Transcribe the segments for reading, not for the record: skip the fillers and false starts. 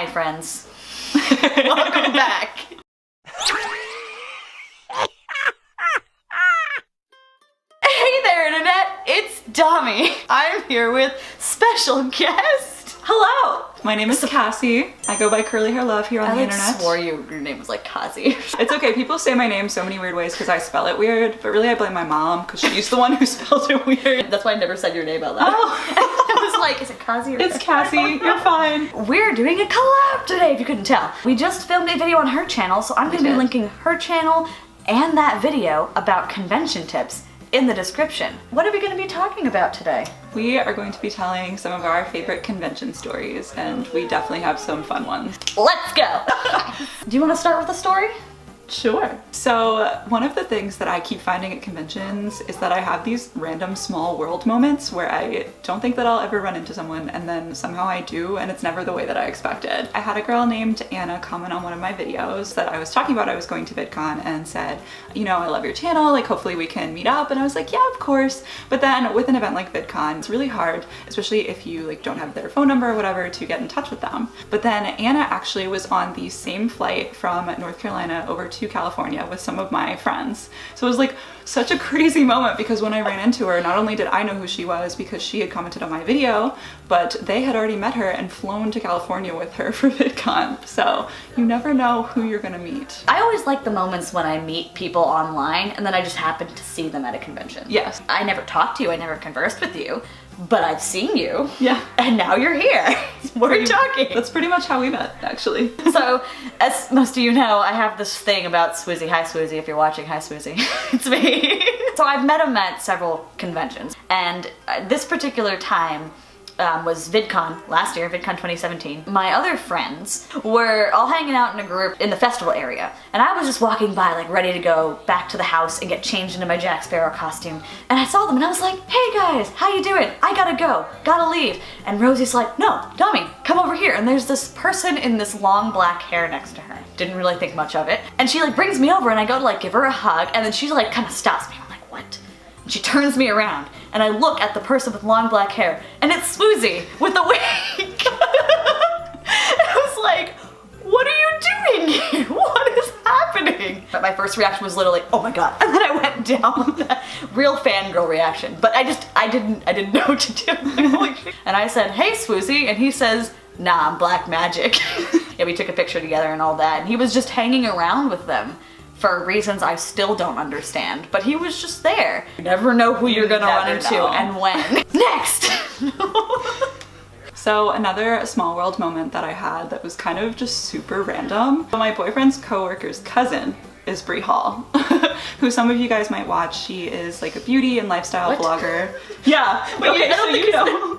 Hi, friends. Welcome back. Hey there, Internet. It's Dami. I'm here with special guest. Hello. My name is Cassie. I go by Curly Hair Love here on the internet. I swore your name was like Kazi. It's okay. People say my name so many weird ways because I spell it weird, but really I blame my mom because she's the one who spelled it weird. That's why I never said your name out loud. Oh. I was like, is it Kazi or It's Cassie. You're fine. We're doing a collab today, if you couldn't tell. We just filmed a video on her channel, so I'm going to be linking her channel and that video about convention tips in the description. What are we going to be talking about today? We are going to be telling some of our favorite convention stories, and we definitely have some fun ones. Let's go! Do you want to start with a story? Sure. So one of the things that I keep finding at conventions is that I have these random small world moments where I don't think that I'll ever run into someone and then somehow I do, and it's never the way that I expected. I had a girl named Anna comment on one of my videos that I was talking about I was going to VidCon and said, you know, I love your channel, like hopefully we can meet up, and I was like, yeah, of course. But then with an event like VidCon, it's really hard, especially if you like don't have their phone number or whatever, to get in touch with them. But then Anna actually was on the same flight from North Carolina over to California with some of my friends. So it was like such a crazy moment because when I ran into her, not only did I know who she was because she had commented on my video, but they had already met her and flown to California with her for VidCon. So you never know who you're gonna meet. I always like the moments when I meet people online and then I just happen to see them at a convention. Yes. I never talked to you, I never conversed with you, but I've seen you. Yeah. And now you're here. We're talking. That's pretty much how we met, actually. So, as most of you know, I have this thing about Swoozie. Hi Swoozie, if you're watching, hi Swoozie. It's me. So I've met him at several conventions, and this particular time was VidCon last year, VidCon 2017. My other friends were all hanging out in a group in the festival area, and I was just walking by like ready to go back to the house and get changed into my Jack Sparrow costume, and I saw them and I was like, hey guys, how you doing? I gotta go, gotta leave. And Rosie's like, no, Dami, come over here. And there's this person in this long black hair next to her. Didn't really think much of it. And she like brings me over and I go to like give her a hug, and then she like kind of stops me. I'm like, what? She turns me around and I look at the person with long black hair and it's Swoozie with a wig. I was like, what are you doing here? What is happening? But my first reaction was literally, oh my god. And then I went down with that real fangirl reaction. But I didn't know what to do. And I said, hey Swoozie, and he says, nah, I'm black magic. Yeah, we took a picture together and all that, and he was just hanging around with them for reasons I still don't understand, but he was just there. You never know who you're gonna run into and when. Next! So another small world moment that I had that was kind of just super random. My boyfriend's coworker's cousin is Brie Hall, who some of you guys might watch. She is like a beauty and lifestyle blogger. Yeah, okay, so you know.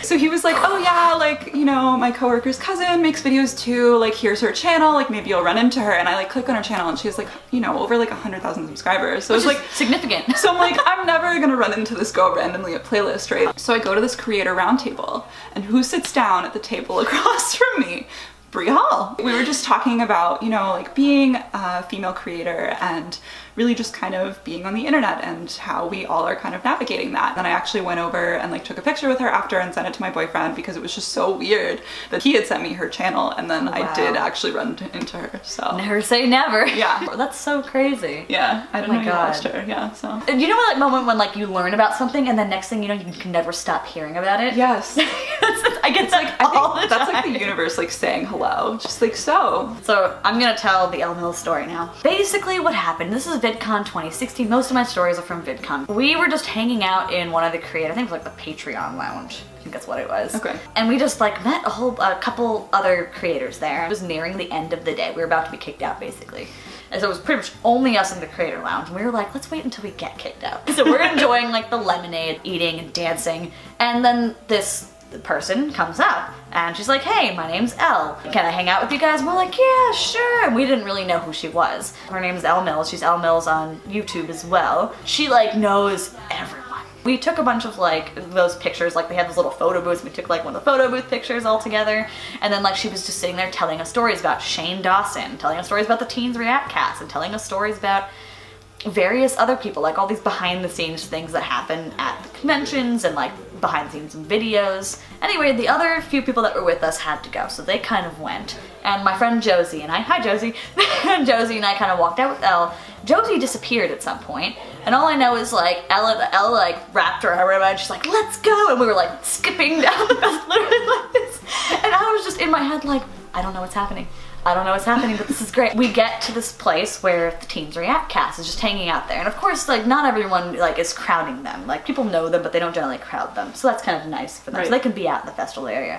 So he was like, oh yeah, like, you know, my coworker's cousin makes videos too, like here's her channel, like maybe you'll run into her. And I like click on her channel and she has like, you know, over like 100,000 subscribers. So it's like significant. So I'm like, I'm never gonna run into this girl randomly at Playlist, right? So I go to this creator roundtable, and who sits down at the table across from me? Brie Hall. We were just talking about, you know, like being a female creator and really just kind of being on the internet and how we all are kind of navigating that. And I actually went over and like took a picture with her after and sent it to my boyfriend because it was just so weird that he had sent me her channel and then I did actually run into her, so. Never say never. Yeah. That's so crazy. Yeah, I didn't know you watched her, yeah, so. And you know that moment when like you learn about something and then next thing you know you can never stop hearing about it? Yes. I get like all the time. That's like the universe like saying hello, just like so. So I'm gonna tell the Elle Mills story now. Basically what happened, this is VidCon 2016, most of my stories are from VidCon. We were just hanging out in one of the creators, I think it was like the Patreon lounge. I think that's what it was. Okay. And we just like met a couple other creators there. It was nearing the end of the day. We were about to be kicked out basically. And so it was pretty much only us in the creator lounge. And we were like, let's wait until we get kicked out. So we're enjoying like the lemonade, eating and dancing. And then this person comes up and she's like, hey, my name's Elle. Can I hang out with you guys? And we're like, yeah, sure. And we didn't really know who she was. Her name's Elle Mills. She's Elle Mills on YouTube as well. She like knows everyone. We took a bunch of like those pictures, like they had those little photo booths. We took like one of the photo booth pictures all together. And then like she was just sitting there telling us stories about Shane Dawson, telling us stories about the Teens React cast, and telling us stories about various other people, like all these behind the scenes things that happen at the conventions and like behind the scenes videos. Anyway, the other few people that were with us had to go, so they kind of went. And my friend Josie and I, hi Josie, Josie and I kind of walked out with Elle. Josie disappeared at some point, and all I know is like Elle like wrapped her arm around, she's like, let's go, and we were like skipping down the bus, literally like this. And I was just in my head like, I don't know what's happening. I don't know what's happening, but this is great. We get to this place where the Teens React cast is just hanging out there. And of course, like, not everyone, like, is crowding them. Like, people know them, but they don't generally crowd them. So that's kind of nice for them. Right. So they can be out in the festival area.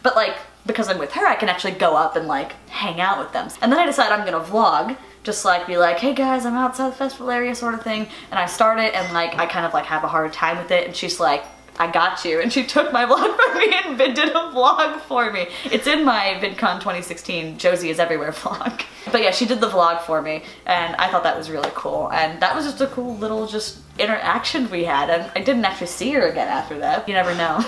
But, like, because I'm with her, I can actually go up and, like, hang out with them. And then I decide I'm gonna vlog. Just, like, be like, hey guys, I'm outside the festival area sort of thing. And I start it, and, like, I kind of, like, have a hard time with it. And she's like, I got you, and she took my vlog from me and did a vlog for me. It's in my VidCon 2016 Josie is Everywhere vlog. But yeah, she did the vlog for me, and I thought that was really cool. And that was just a cool little just interaction we had, and I didn't actually see her again after that. You never know.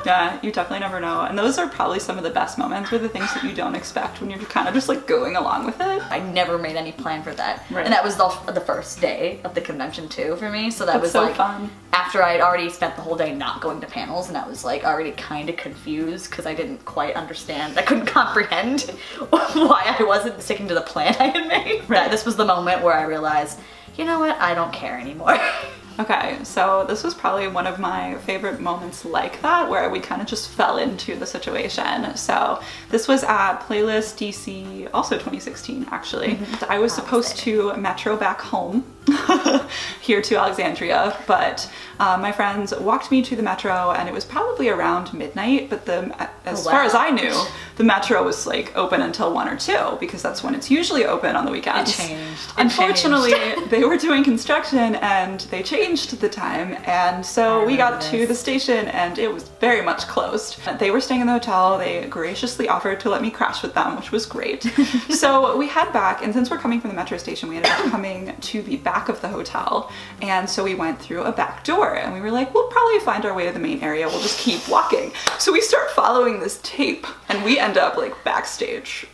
Yeah, you definitely never know. And those are probably some of the best moments, or the things that you don't expect when you're kind of just like going along with it. I never made any plan for that. Right. And that was the first day of the convention too for me, so that That's was so like fun. after I'd already spent the whole day not going to panels, and I was like already kind of confused because I didn't quite understand, I couldn't comprehend why I wasn't sticking to the plan I had made. Right. This was the moment where I realized, you know what, I don't care anymore. Okay, so this was probably one of my favorite moments like that, where we kind of just fell into the situation. So this was at Playlist DC, also 2016 actually. I was supposed to metro back home here to Alexandria, but my friends walked me to the metro, and it was probably around midnight, but as far as I knew, the metro was like open until 1 or 2, because that's when it's usually open on the weekends. It changed. Unfortunately, they were doing construction and they changed the time, and so we got to the station and it was very much closed. They were staying in the hotel. They graciously offered to let me crash with them, which was great. So we head back, and since we're coming from the metro station, we ended up coming to the back of the hotel, and so we went through a back door, and we were like, we'll probably find our way to the main area, we'll just keep walking. So we start following this tape, and we end up like backstage.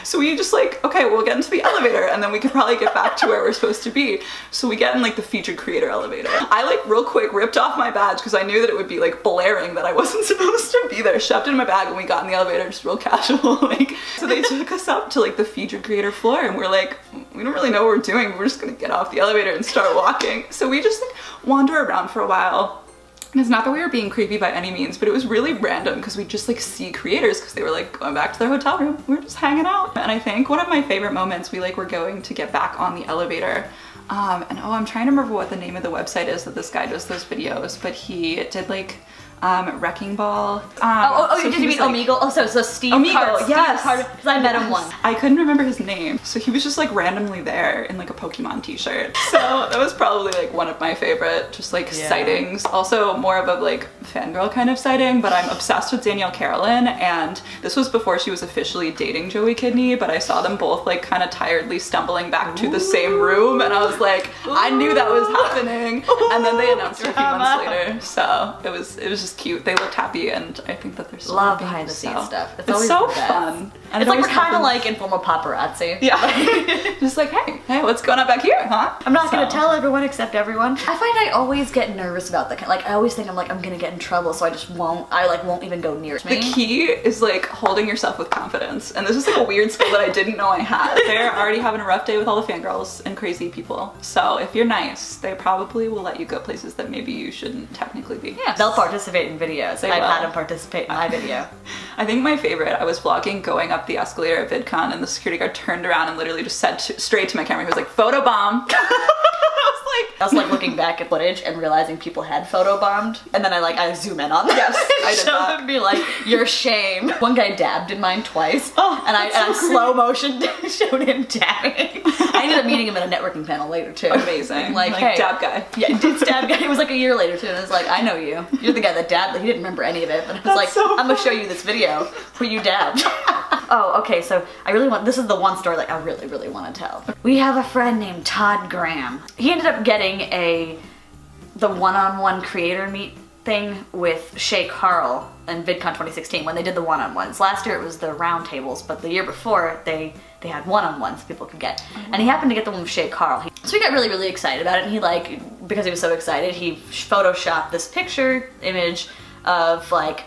So we just like, okay, we'll get into the elevator, and then we could probably get back to where we're supposed to be. So we get in like the featured creator elevator. I like real quick ripped off my badge because I knew that it would be like blaring that I wasn't supposed to be there. Shoved it in my bag, and we got in the elevator just real casual. Like, so they took us up to like the featured creator floor, and we're like, we don't really know what we're doing. We're just gonna get off the elevator and start walking. So we just like wander around for a while. And it's not that we were being creepy by any means, but it was really random because we just like see creators because they were like going back to their hotel room. We were just hanging out. And I think one of my favorite moments, we like were going to get back on the elevator. And oh, I'm trying to remember what the name of the website is that this guy does those videos, but he did like Wrecking Ball. So did you mean like, Omegle? Oh, so Steve Omegle, Carter. yes. Because I met him once. I couldn't remember his name. So he was just like randomly there in like a Pokemon t-shirt. So that was probably like one of my favorite just like sightings. Also more of a like fangirl kind of sighting, but I'm obsessed with Danielle Carolyn, and this was before she was officially dating Joey Kidney, but I saw them both like kind of tiredly stumbling back to the same room, and I was like, I knew that was happening. And then they announced it a few months later. So it was just cute. They looked happy, and I think that they're so Love happy, behind the scenes so. stuff. It's It's always so the best. fun. And It's it like we're always kind of happens. like informal paparazzi. Yeah. Just like, hey, what's going on back here, huh? I'm not gonna So. tell everyone except everyone. I find I always get nervous about that. Like I always think I'm gonna get in trouble, so I just won't. I like won't even go near The me. key is like holding yourself with confidence, and this is like a weird skill that I didn't know I had. They're already having a rough day with all the fangirls and crazy people, so if you're nice, they probably will let you go places that maybe you shouldn't technically be. Yeah, they'll participate in videos. They I've will. had them participate in my video. I think my favorite, I was vlogging going up the escalator at VidCon, and the security guard turned around and literally just said straight to my camera, he was like, photobomb. I was like looking back at footage and realizing people had photobombed, and then I zoom in on them. Yes, I did show that. them and be like, "Your shame." One guy dabbed in mine twice, Oh, and I that's so slow motion showed him dabbing. I ended up meeting him at a networking panel later too. Amazing. Being Like, hey, dab guy. Yeah, it's dab guy. It was like a year later too, and I was like, "I know you. You're the guy that dabbed." He didn't remember any of it, but I was like, so "I'm gonna show you this video where you dabbed." Oh, okay, so this is the one story like I really, really want to tell. We have a friend named Todd Graham. He ended up getting the one-on-one creator meet thing with Shay Carl in VidCon 2016 when they did the one-on-ones. Last year it was the round tables, but the year before they had one-on-ones people could get. And he happened to get the one with Shay Carl. So he got really, really excited about it, and he like, because he was so excited, he photoshopped this picture image of like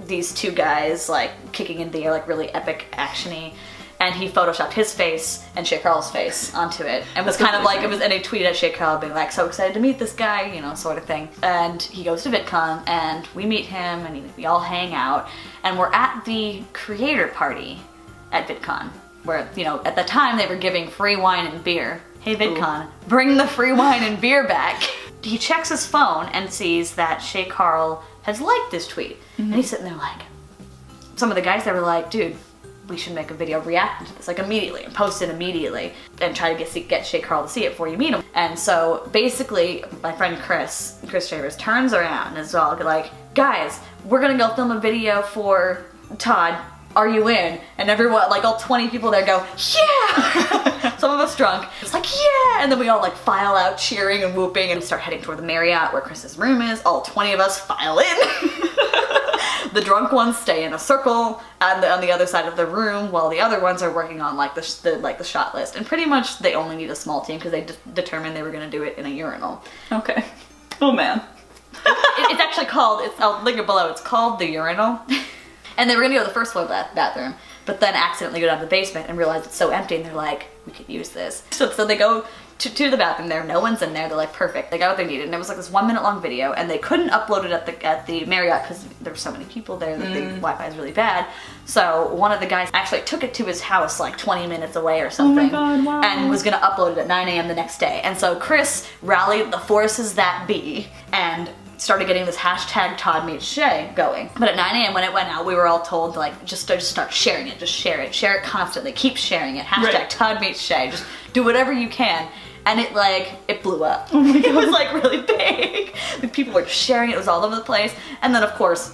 these two guys like kicking in the air, like really epic actiony. And he photoshopped his face and Shay Carl's face onto it, and was kind of like, it was, and he tweeted at Shay Carl being like, so excited to meet this guy, you know, sort of thing. And he goes to VidCon, and we meet him, and we all hang out, and we're at the creator party at VidCon, where, you know, at the time they were giving free wine and beer. Hey VidCon, bring the free wine and beer back. He checks his phone and sees that Shay Carl has liked this tweet, and he's sitting there like, some of the guys there were like, dude, we should make a video reacting to this, like immediately, and post it immediately, and try to get Shay Carl to see it before you meet him. And so basically, my friend Chris Shavers turns around and is all like, guys, we're gonna go film a video for Todd, are you in? And everyone, like all 20 people there go, yeah! Some of us drunk, it's like, yeah! And then we all like file out cheering and whooping, and we start heading toward the Marriott where Chris's room is. All 20 of us file in. The drunk ones stay in a circle on the other side of the room, while the other ones are working on like the shot list. And pretty much they only need a small team because they determined they were going to do it in a urinal. Okay. Oh man. It's actually called, I'll link it below, it's called the urinal. And they were going to go to the first floor bathroom, but then accidentally go down to the basement and realize it's so empty, and they're like, we could use this. So they go to the bathroom there, no one's in there, they're like, perfect, they got what they needed, and it was like this 1 minute long video, and they couldn't upload it at the Marriott because there were so many people there that the Wi-Fi is really bad. So one of the guys actually took it to his house like 20 minutes away or something, God, wow. and was gonna upload it at 9 a.m. the next day. And so Chris rallied the forces that be and started getting this hashtag Todd Meets Shay going. But at 9 a.m. when it went out, we were all told to like, just start sharing it, just share it constantly, keep sharing it, hashtag Right. Todd Meets Shay, just do whatever you can. And it blew up. Oh my God. It was like really big. The people were sharing it, it was all over the place. And then of course,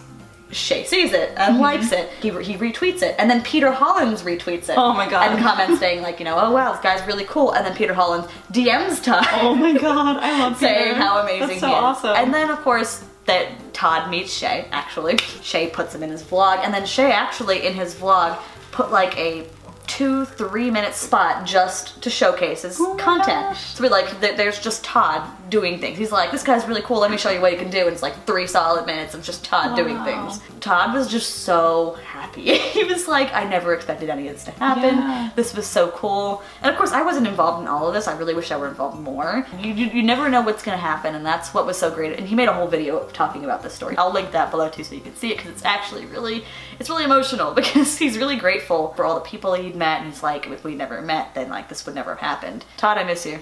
Shay sees it and likes it. He retweets it. And then Peter Hollins retweets it. Oh my God. And comments saying like, you know, oh wow, this guy's really cool. And then Peter Hollins DMs Todd. Oh my God, I love Peter. Saying how amazing That's so he is. awesome. And then of course, that Todd meets Shay, actually. Shay puts him in his vlog, and then Shay actually in his vlog put like a 2-3 minute spot just to showcase his content. gosh. So we like, there's just Todd doing things. He's like, this guy's really cool, let me show you what he can do. And it's like 3 solid minutes of just Todd doing things. Todd was just so happy. He was like, I never expected any of this to happen. Yeah. This was so cool. And of course I wasn't involved in all of this. I really wish I were involved more. You never know what's gonna happen, and that's what was so great. And he made a whole video talking about this story. I'll link that below too so you can see it, because it's actually really emotional, because he's really grateful for all the people he'd met, and he's like, if we never met, then like this would never have happened. Todd, I miss you.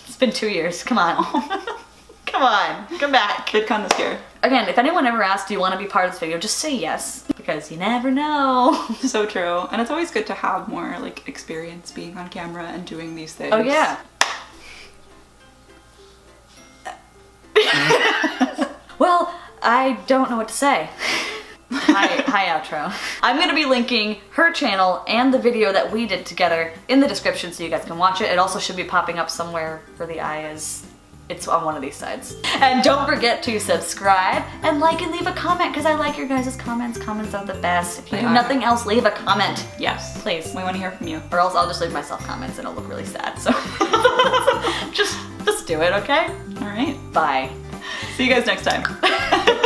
It's been 2 years, come on. Come on, come back. VidCon this year. Again, if anyone ever asks, do you want to be part of this video, just say yes, because you never know. So true. And it's always good to have more like experience being on camera and doing these things. Oh yeah. Well, I don't know what to say. Hi outro. I'm gonna be linking her channel and the video that we did together in the description so you guys can watch it. It also should be popping up somewhere where the eye is. It's on one of these sides. And don't forget to subscribe and like and leave a comment, because I like your guys' comments. Comments are the best. If you do nothing else, leave a comment. Yes. Please. We want to hear from you. Or else I'll just leave myself comments and it'll look really sad. So just do it, okay? All right. Bye. See you guys next time.